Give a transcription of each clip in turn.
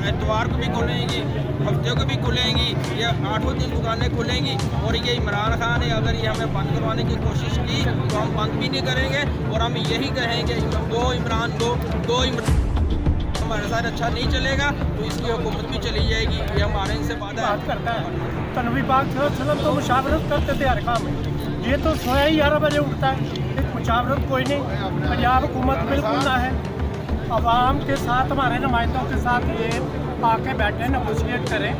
एतवार को भी खुलेंगी, हफ्ते को भी खुलेंगी, या 8 दिन दुकानें खुलेंगी। और ये इमरान खान ने अगर ये हमें बंद करवाने की कोशिश की तो हम बंद भी नहीं करेंगे। और हम यही कहेंगे दो इमरान हमारे साथ अच्छा नहीं चलेगा तो इसकी हुकूमत भी चली जाएगी। ये हमारे इनसे वादा करता है। तो नबी पाक सल्लल्लाहु तो मुशावरत करते थे हर काम में। ये तो सोया ही 11 बजे उठता है, मुशावरत कोई नहीं। पंजाब हुकूमत बिल्कुल ना है। अवाम के साथ, हमारे नुमाइंदों के साथ ये आके बैठे नेगोशिएट करें,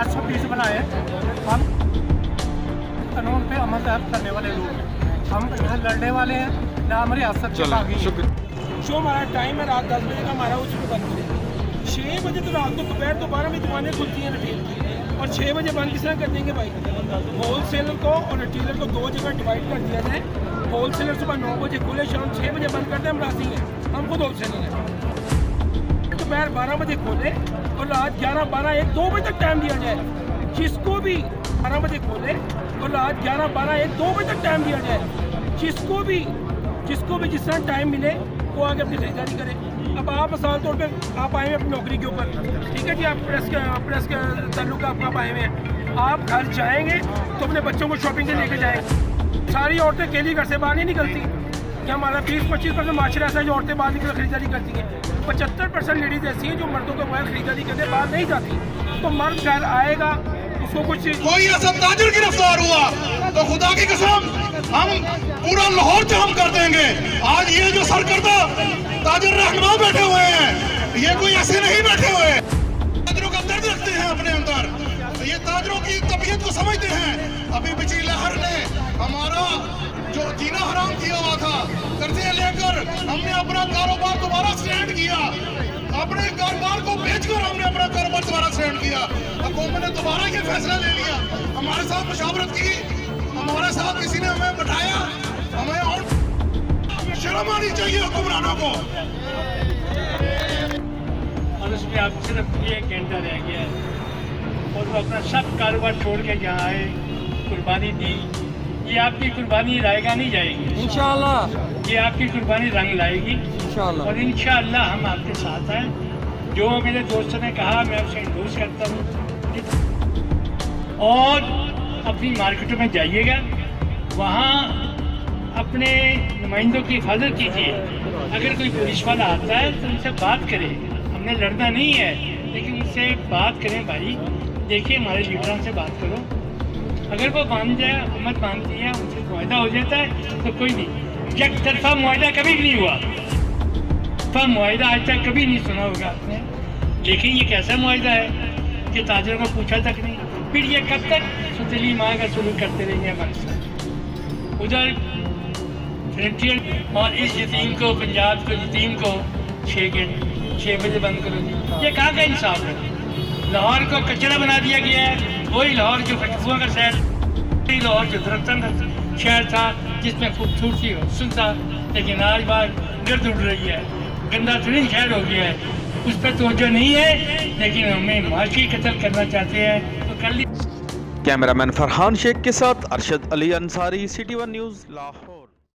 SOPs बनाए। हम कानून पे अमल करने वाले लोग हैं, हम लड़ने वाले हैं ना, हमारी रियासत चलागी। जो हमारा टाइम है रात 10 बजे का, हमारा उसको बंद करें। 6 बजे तो रात को दोपहर 12 बजे दुकानें खुलती हैं रिटेल की, और 6 बजे बंद किस तरह कर देंगे भाई? होल सेलर को और रिटेलर को 2 जगह डिवाइड कर दिया जाए। होल सेलर सुबह 9 बजे खुले, शाम 6 बजे बंद करते हैं। हम राजी हैं, हम खुद होल सेलर हैं। दोपहर 12 बजे खोले और रात 11, 12, 1, 2 बजे तक टाइम दिया जाए। जिसको भी 12 बजे खोले और रात 11, 12, 1, 2 बजे तक टाइम दिया जाए। जिसको भी जिस तरह टाइम मिले वो आगे अपनी खरीदारी करें। अब आप मिसाल तौर पे आप आए हैं अपनी नौकरी के ऊपर, ठीक है जी, आप प्रेस के ताल्लुक आप आए हुए हैं। आप घर जाएंगे तो अपने बच्चों को शॉपिंग के लेके जाएंगे। सारी औरतें अकेली घर से बाहर नहीं निकलती। कि हमारा 20-25% माशरा ऐसा है जो औरतें बाहर निकल खरीदारी करती हैं। 75% लेडीज़ ऐसी हैं जो मर्दों के बगैर खरीदारी करने बाहर नहीं जाती। तो मर्द घर आएगा, उसको कुछ कोई ऐसा ताजिर गिरफ्तार हुआ तो खुदा की कसम हम पूरा लाहौर जाम कर देंगे। आज ये जो सरकर्दा ताजिर रहनुमा बैठे हुए हैं, ये कोई ऐसे नहीं बैठे हुए। ताजरों का दर्द रखते हैं अपने अंदर, ये ताजरों की तबीयत को समझते हैं। अभी बिजली लहर ने हमारा जो जीना हराम किया हुआ था, कर्जे लेकर हमने अपना कारोबार दोबारा स्टैंड किया। अपने कारोबार को बेचकर हमने अपना कारोबार दोबारा स्टैंड किया। हुकूमत ने दोबारा ये फैसला ले लिया, हमारे साथ मुशावरत की, हमारे साथ किसी ने हमें बताया। हमें और शर्म आनी चाहिए हुक्मरानों को। और उसमें अब सिर्फ 1 घंटा रह गया है और वो अपना सब कारोबार छोड़ के यहाँ आए, कुर्बानी दी। ये आपकी कुर्बानी लाएगा नहीं जाएगी इंशाअल्लाह। ये आपकी कुर्बानी रंग लाएगी इंशाअल्लाह। और इंशाअल्लाह हम आपके साथ हैं। जो मेरे दोस्तों ने कहा मैं उसे इंडोर्स करता हूँ। और अपनी मार्केटों में जाइएगा, वहाँ अपने नुमाइंदों की हिफाजत कीजिए। अगर कोई पुलिस वाला आता है तो उनसे बात करें। हमने लड़ना नहीं है, लेकिन उनसे बात करें। भाई देखिए, हमारे लीडरों से बात करो। अगर वो मान जाए, हुकूमत मानती है, उनसे मुआहदा हो जाता है तो कोई नहीं। एक तरफा मुआहदा कभी भी नहीं हुआ। मुआहदा आज तक कभी नहीं सुना होगा आपने। लेकिन ये कैसा मुआहदा है कि ताजरों को पूछा तक नहीं। फिर ये कब तक सुतली माँ का सुलूक करते रहेंगे हमारे साथ? उधर फ्रंटियर और इस यतीम को, पंजाब को यतीम को 6 बजे बंद करो जी। ये कहाँ का इंसाफ है? लाहौर को कचरा बना दिया गया है। वही लाहौर जो फटकुआ का शहर, वही लाहौर जो दरख्तों का शहर था, जिसमें खूबसूरती हो सुनता, लेकिन आज बात गर्द उड़ रही है। गंदा तरीन शहर हो गया है, उस पर तवज्जो नहीं है। लेकिन हमें माशी कत्ल करना चाहते हैं तो कर ली। कैमरामैन फरहान शेख के साथ अरशद अली अंसारी, सिटी 1 न्यूज़, लाहौर।